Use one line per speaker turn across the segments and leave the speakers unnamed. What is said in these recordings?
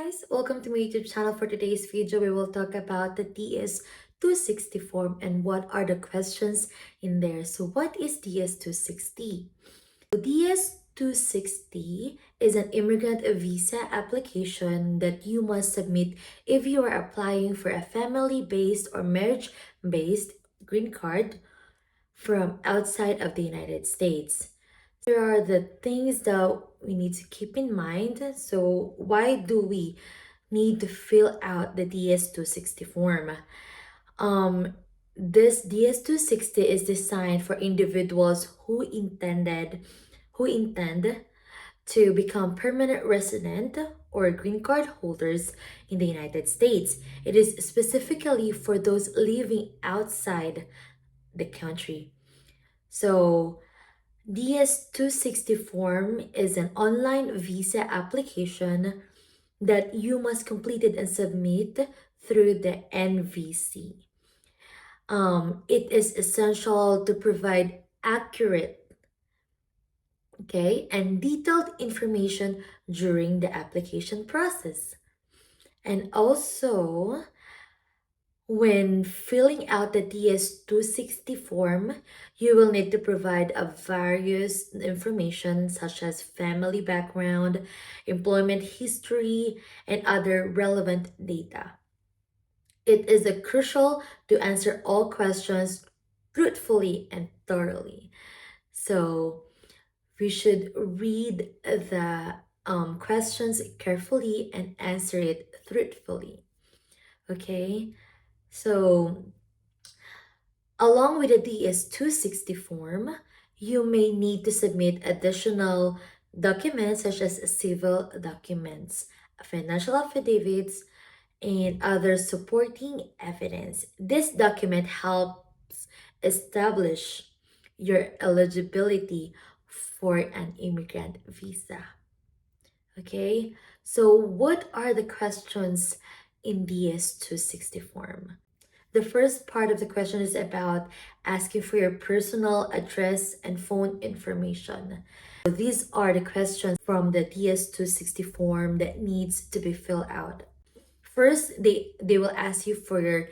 guys, welcome to my YouTube channel. For today's video, we will talk about the DS-260 form and what are the questions in there. So what is DS-260? DS-260 is an immigrant visa application that you must submit if you are applying for a family-based or marriage-based green card from outside of the United States. Here are the things that we need to keep in mind. So why do we need to fill out the DS-260 form? This DS-260 is designed for individuals who intend to become permanent resident or green card holders in the United States. It is specifically for those living outside the country. So DS-260 form is an online visa application that you must complete it and submit through the NVC. It is essential to provide accurate, and detailed information during the application process. And also, when filling out the DS-260 form, you will need to provide a various information such as family background, employment history, and other relevant data. It is crucial to answer all questions truthfully and thoroughly. So we should read the questions carefully and answer it truthfully. Okay? So, along with the DS-260 form, you may need to submit additional documents such as civil documents, financial affidavits, and other supporting evidence. This document helps establish your eligibility for an immigrant visa. Okay, so what are the questions in DS-260 form? The first part of the question is about asking for your personal address and phone information. So these are the questions from the DS-260 form that needs to be filled out. First, they will ask you for your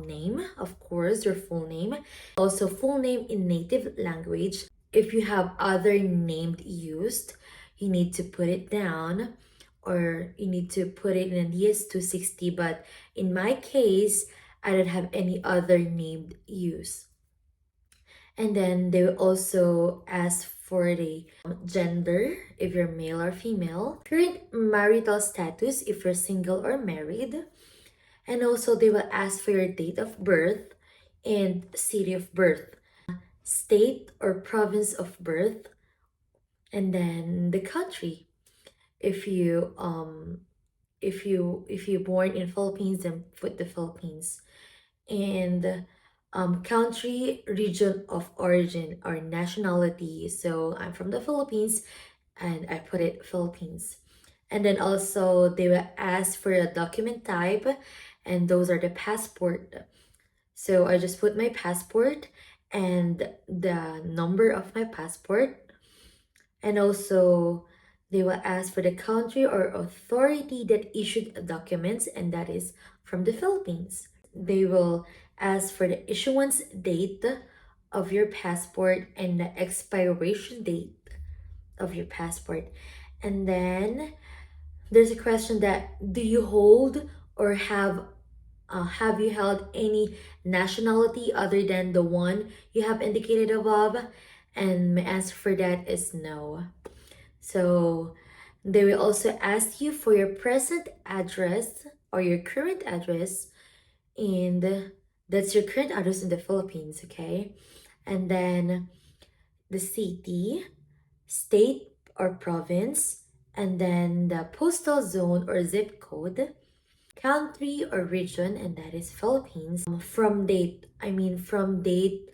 name, of course, your full name. Also, full name in native language. If you have other named used, you need to put it down, or you need to put it in a DS-260. But in my case, I don't have any other named use. And then they will also ask for the gender, if you're male or female, current marital status, if you're single or married, and also they will ask for your date of birth and city of birth, state or province of birth, and then the country. If you born in Philippines, then put the Philippines, and country, region of origin, or nationality. So I'm from the Philippines, and I put it Philippines. And then also they will ask for a document type, and those are the passport. So I just put my passport and the number of my passport. And also they will ask for the country or authority that issued documents, and that is from the Philippines. They will ask for the issuance date of your passport and the expiration date of your passport. And then there's a question that, do you hold or have you held any nationality other than the one you have indicated above? And my answer for that is no. So they will also ask you for your present address or your current address, and that's your current address in the Philippines, okay? And then the city, state or province, and then the postal zone or zip code, country or region, and that is Philippines. From date, from date,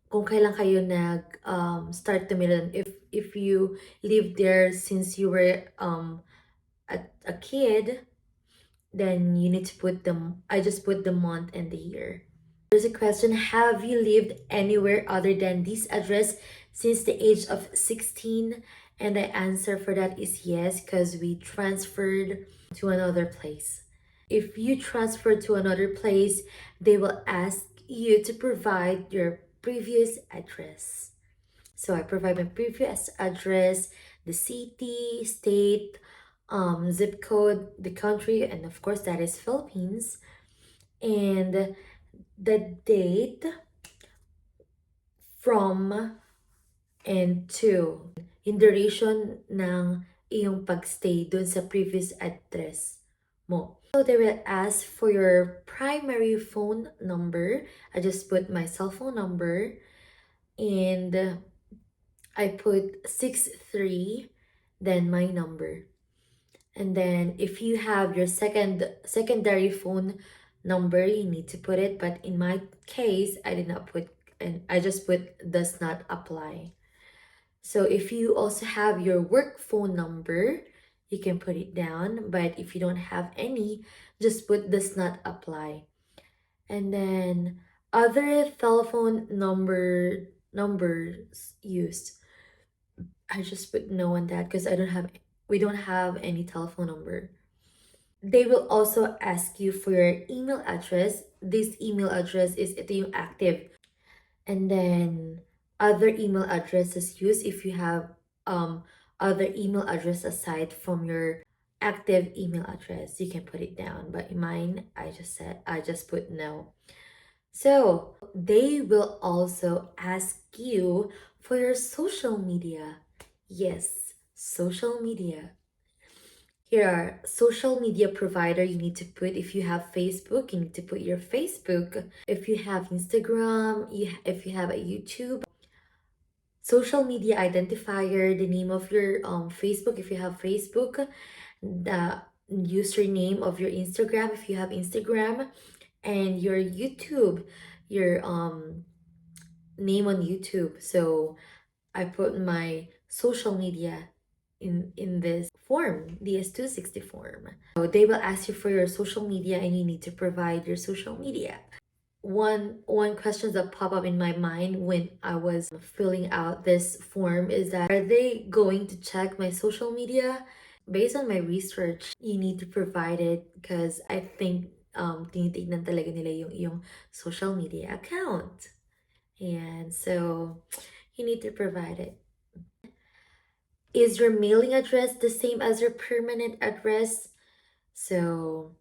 kung kailan kayo start to Milan. If you lived there since you were a kid, then you need to put them. I just put the month and the year. There's a question: have you lived anywhere other than this address since the age of 16? And the answer for that is yes, because we transferred to another place. If you transfer to another place, they will ask you to provide your previous address. So I provide my previous address, the city, state, zip code, the country, and of course that is Philippines, and the date from and to, yung duration ng iyong pagstay dun sa previous address mo. So they will ask for your primary phone number. I just put my cell phone number, and I put 63, then my number. And then if you have your secondary phone number, you need to put it. But in my case, I did not put, and I just put does not apply. So if you also have your work phone number, you can put it down. But if you don't have any, just put does not apply. And then other telephone numbers used, I just put no on that because we don't have any telephone number. They will also ask you for your email address. This email address is ito yung active. And then other email addresses used, if you have other email address aside from your active email address, you can put it down. But in mine, I just put no. So they will also ask you for your social media. Yes, social media. Here are social media provider you need to put. If you have Facebook, you need to put your Facebook. If you have Instagram, if you have a YouTube, social media identifier, the name of your Facebook if you have Facebook, the username of your Instagram if you have Instagram, and your YouTube, your name on YouTube. So I put my social media in this form, DS260 form. So they will ask you for your social media and you need to provide your social media. One question that popped up in my mind when I was filling out this form is that, are they going to check my social media? Based on my research, you need to provide it because I think tinitignan talaga nila yung social media account. And so you need to provide it. Is your mailing address the same as your permanent address? So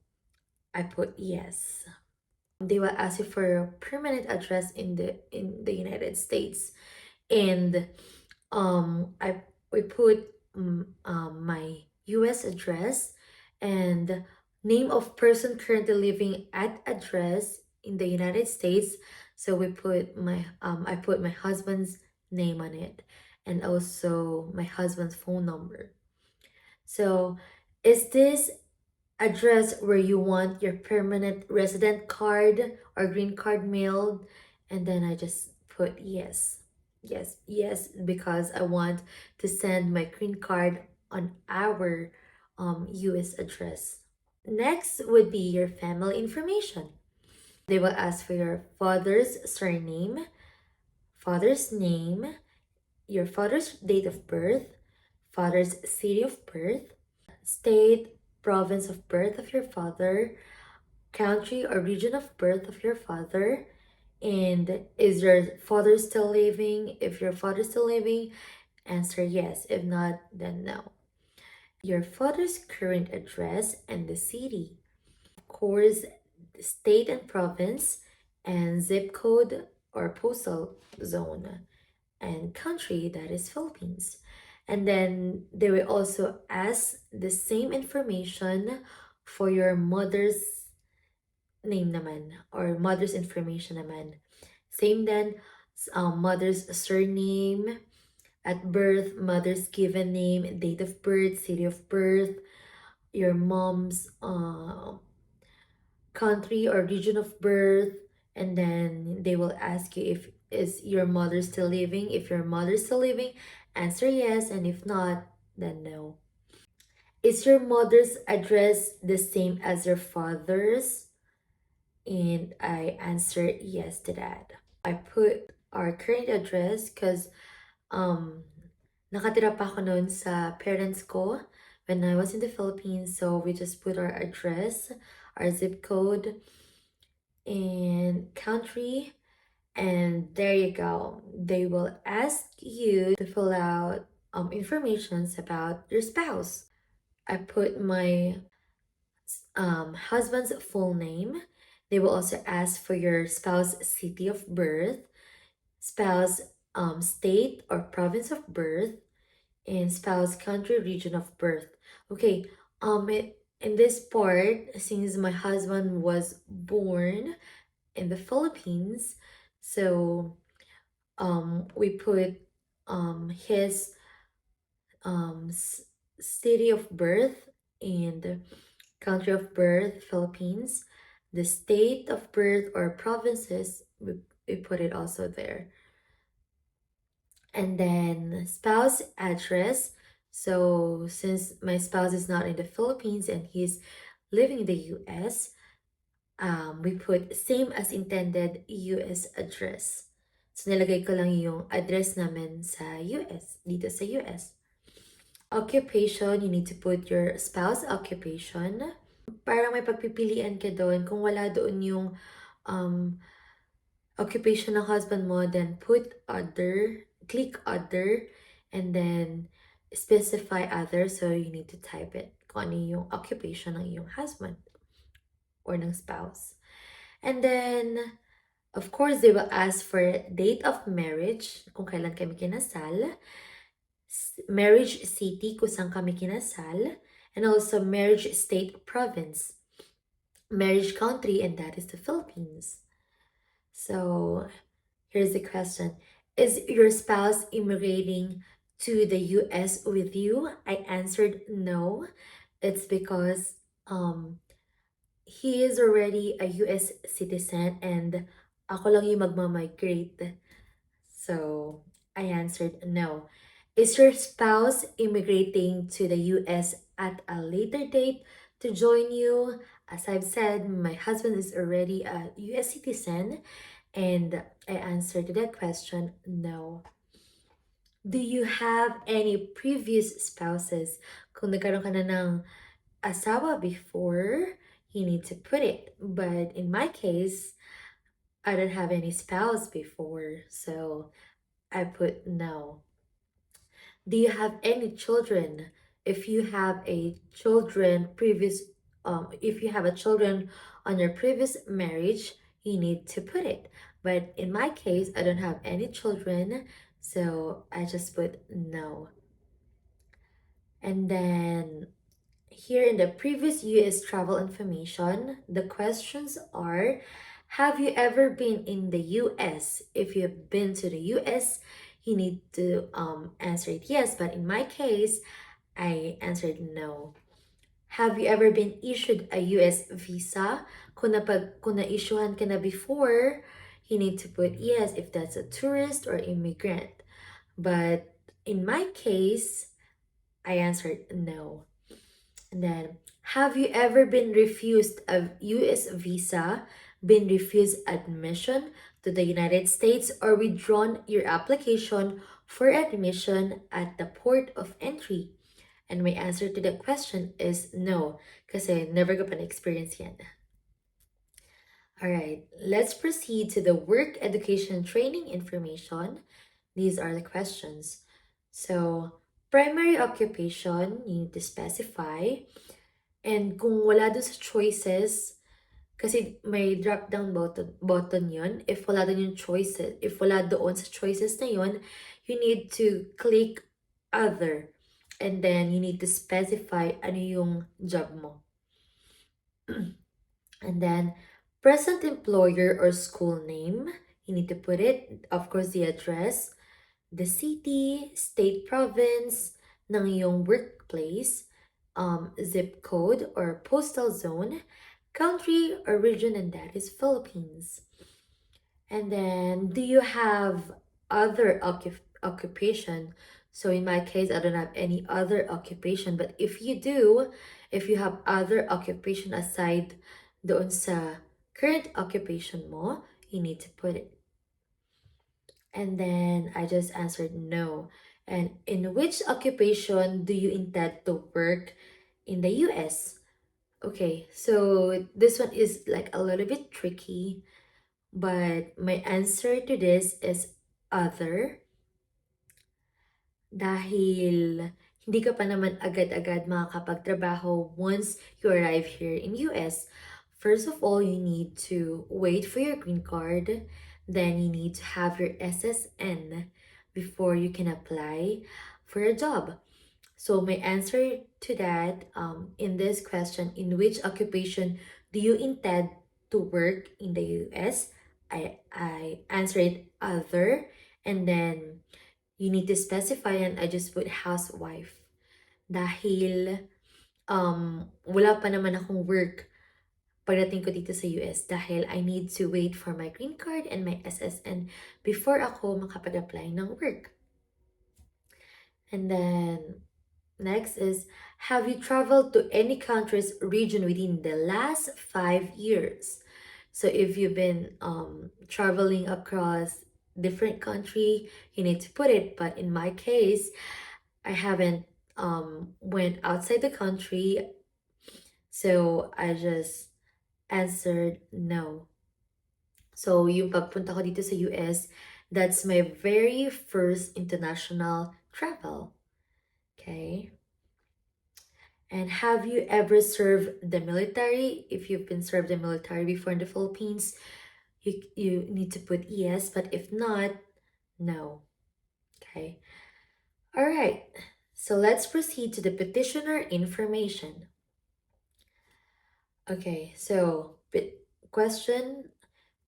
I put yes. They will ask you for your permanent address in the United States, and I we put my US address and name of person currently living at address in the United States. So we put I put my husband's name on it and also my husband's phone number. So is this address where you want your permanent resident card or green card mailed? And then I just put yes. Yes, because I want to send my green card on our US address. Next would be your family information. They will ask for your father's surname, father's name, your father's date of birth, father's city of birth, state, province of birth of your father, country or region of birth of your father, and is your father still living? If your father is still living, answer yes. If not, then no. Your father's current address and the city. Of course, the state and province, and zip code or postal zone, and country, that is Philippines. And then they will also ask the same information for your mother's name naman or mother's information naman. Same then, mother's surname, at birth, mother's given name, date of birth, city of birth, your mom's country or region of birth, and then they will ask you if is your mother still living. If your mother is still living, answer yes, and if not, then no. Is your mother's address the same as your father's? And I answer yes to that. I put our current address because um nakatira pa ako noon sa parents ko when I was in the Philippines. So we just put our address, our zip code, and country, and there you go. They will ask you to fill out informations about your spouse. I put my husband's full name. They will also ask for your spouse city of birth, spouse state or province of birth, and spouse country region of birth. Okay, in this part, since my husband was born in the Philippines, so we put his city of birth and country of birth, Philippines, the state of birth or provinces, we put it also there. And then spouse address. So since my spouse is not in the Philippines and he's living in the US, we put same as intended US address. So nilagay ko lang yung address namin sa US, dito sa US. Occupation, you need to put your spouse occupation. Parang may pagpipilian ka doon. Kung wala doon yung occupation ng husband mo, then put other, click other, and then specify other. So you need to type it kung ano yung occupation ng iyong husband or ng spouse. And then, of course, they will ask for date of marriage, kung kailan kami kinasal, marriage city, kung saan kami kinasal, and also marriage state province, marriage country, and that is the Philippines. So here's the question. Is your spouse immigrating to the US with you? I answered no. It's because he is already a US citizen and ako lang yung magmamigrate. So I answered no. Is your spouse immigrating to the US at a later date to join you? As I've said, my husband is already a US citizen, and I answered to that question, no. Do you have any previous spouses? Kung nagkaroon ka na ng asawa before, you need to put it. But in my case, I don't have any spouse before, so I put no. Do you have any children? If you have a children previous if you have a children on your previous marriage, you need to put it. But in my case, I don't have any children, so I just put no. And then here in the previous US travel information, the questions are, have you ever been in the US? If you've been to the US, you need to answer it yes, but in my case, I answered no. Have you ever been issued a US visa? Kung na-issuehan ka na before, you need to put yes if that's a tourist or immigrant. But in my case, I answered no. And then, have you ever been refused a US visa, been refused admission to the United States, or withdrawn your application for admission at the port of entry? And my answer to that question is no, kasi never ko pa na-experience yan. Alright, let's proceed to the work, education, training information. These are the questions. So, primary occupation, you need to specify. And kung wala doon sa choices, kasi may drop down button yun. If wala doon yung choices, if wala doon sa choices na yun, you need to click other. And then you need to specify ano yung job mo. And then present employer or school name, you need to put it, of course, the address, the city, state, province ng iyong workplace, zip code or postal zone, country or region, and that is Philippines. And then, do you have other occupation? So in my case, I don't have any other occupation. But if you do, if you have other occupation aside doon sa current occupation mo, you need to put it. And then I just answered no. And in which occupation do you intend to work in the US? Okay, so this one is like a little bit tricky, but my answer to this is other, dahil hindi ka pa naman agad-agad makakapagtrabaho once you arrive here in US. First of all, you need to wait for your green card. Then you need to have your SSN before you can apply for a job. So my answer to that in this question, in which occupation do you intend to work in the US? I answer it other, and then you need to specify, and I just put housewife. Dahil wala pa naman akong work pagdating ko dito sa US, dahil I need to wait for my green card and my SSN before ako makapag-apply ng work. And then next is, have you traveled to any country's region within the last 5 years? So if you've been traveling across different country, you need to put it. But in my case, I haven't went outside the country, so I just answered no. So yung pagpunta ko dito sa US, that's my very first international travel. Okay. And have you ever served the military? If you've been served the military before in the Philippines, you need to put yes, but if not, no. Okay. All right. So let's proceed to the petitioner information. Okay, so question,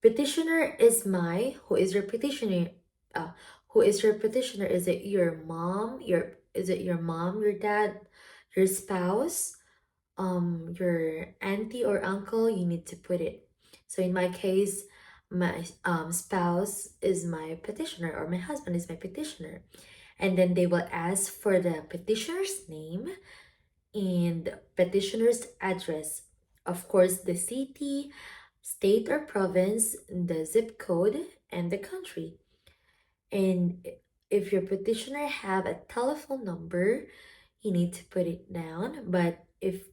petitioner is my, who is your petitioner? Who is your petitioner? Is it your mom? Is it your mom, your dad, your spouse, your auntie or uncle? You need to put it. So in my case, my spouse is my petitioner, or my husband is my petitioner. And then they will ask for the petitioner's name and petitioner's address. Of course, the city, state or province, the zip code, and the country. And if your petitioner have a telephone number, you need to put it down. But if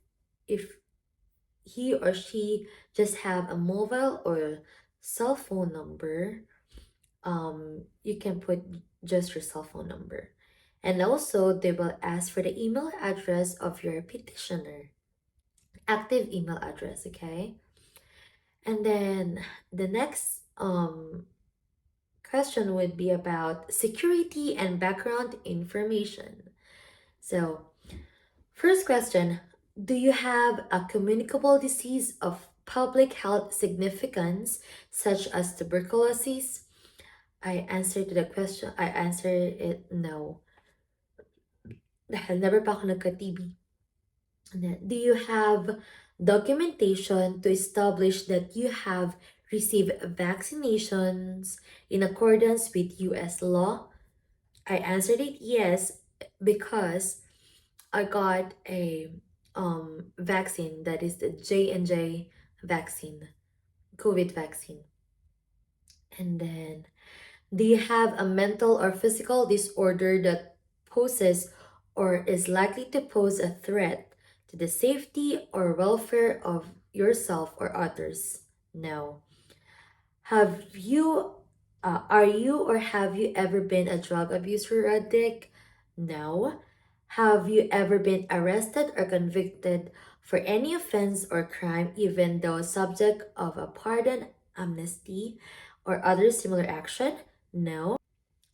he or she just have a mobile or cell phone number, you can put just your cell phone number. And also, they will ask for the email address of your petitioner, active email address, okay? And then the next question would be about security and background information. So, first question, do you have a communicable disease of public health significance such as tuberculosis? I answered it no. Dahil never pa ako nagka-TB. Do you have documentation to establish that you have received vaccinations in accordance with US law? I answered it yes, because I got a vaccine, that is the J&J vaccine, COVID vaccine. And then, do you have a mental or physical disorder that poses or is likely to pose a threat to the safety or welfare of yourself or others? No. Have you, are you or have you ever been a drug abuser or addict? No. Have you ever been arrested or convicted for any offense or crime, even though subject of a pardon, amnesty, or other similar action? No.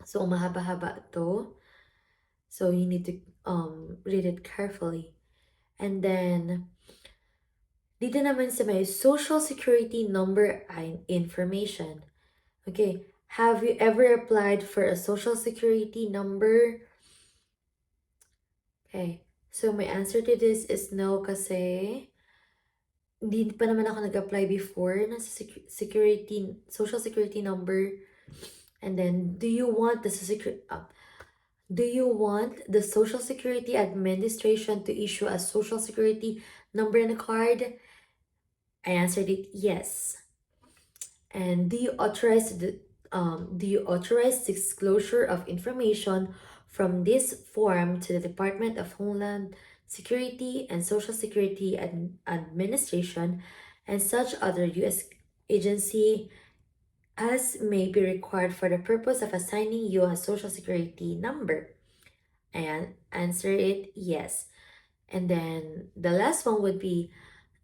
So mahaba-haba to. So you need to read it carefully. And then dito naman sa may social security number information. Okay, have you ever applied for a social security number? Okay, so my answer to this is no, kasi hindi pa naman ako nag-apply before na sa social security number. And then, do you want the Social Security Administration to issue a social security number and a card? I answered it yes. And do you authorize do you authorize disclosure of information from this form to the Department of Homeland Security and Social Security Administration and such other U.S. agency as may be required for the purpose of assigning you a Social Security number? And answer it yes. And then the last one would be,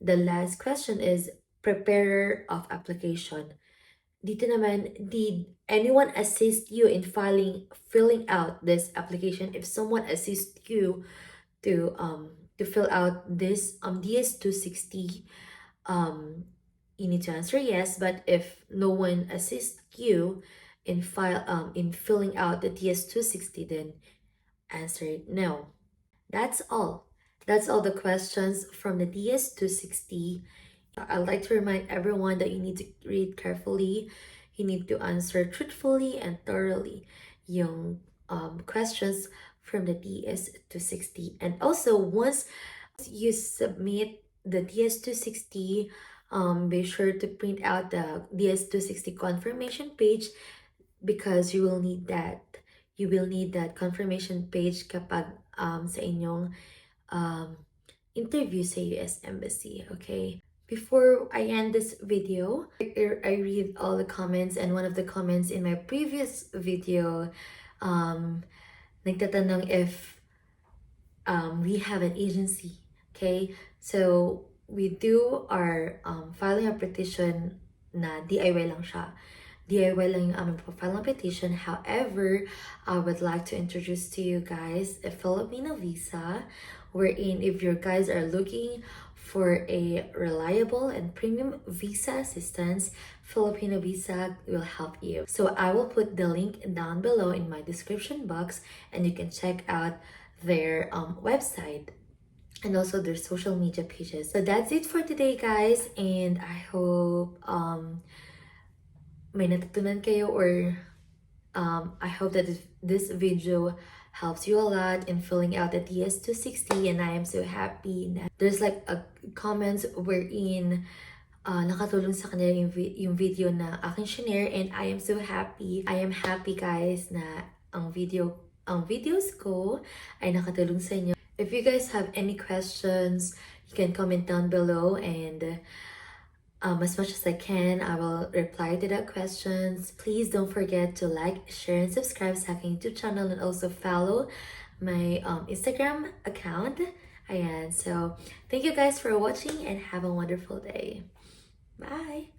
the last question is preparer of application. Dito naman, did anyone assist you in filling out this application? If someone assists you to fill out this DS-260, you need to answer yes. But if no one assists you in filling out the DS-260, then answer it no. That's all. That's all the questions from the DS-260. I'd like to remind everyone that you need to read carefully. You need to answer truthfully and thoroughly yung questions from the DS-260. And also, once you submit the DS-260, be sure to print out the DS-260 confirmation page because you will need that. You will need that confirmation page kapag sa inyong interview sa US Embassy, okay? Before I end this video, I read all the comments, and one of the comments in my previous video, nagtatanong if we have an agency, okay? So we do our filing a petition na DIY lang siya. DIY lang yung aming filing petition. However, I would like to introduce to you guys a Filipino visa, wherein if you guys are looking for a reliable and premium visa assistance, Filipino Visa will help you. So I will put the link down below in my description box, and you can check out their website and also their social media pages. So that's it for today, guys, and I hope may natutunan kayo, or I hope that this video helps you a lot in filling out the DS-260, and I am so happy na there's like a comments wherein nakatulong sa kanila yung video na aking shinare, and I am so happy. I am happy, guys, na ang videos ko ay nakatulong sa inyo. If you guys have any questions, you can comment down below, and as much as I can, I will reply to the questions. Please don't forget to like, share, and subscribe sa aking YouTube channel, and also follow my Instagram account. Ayan, so thank you guys for watching, and have a wonderful day. Bye!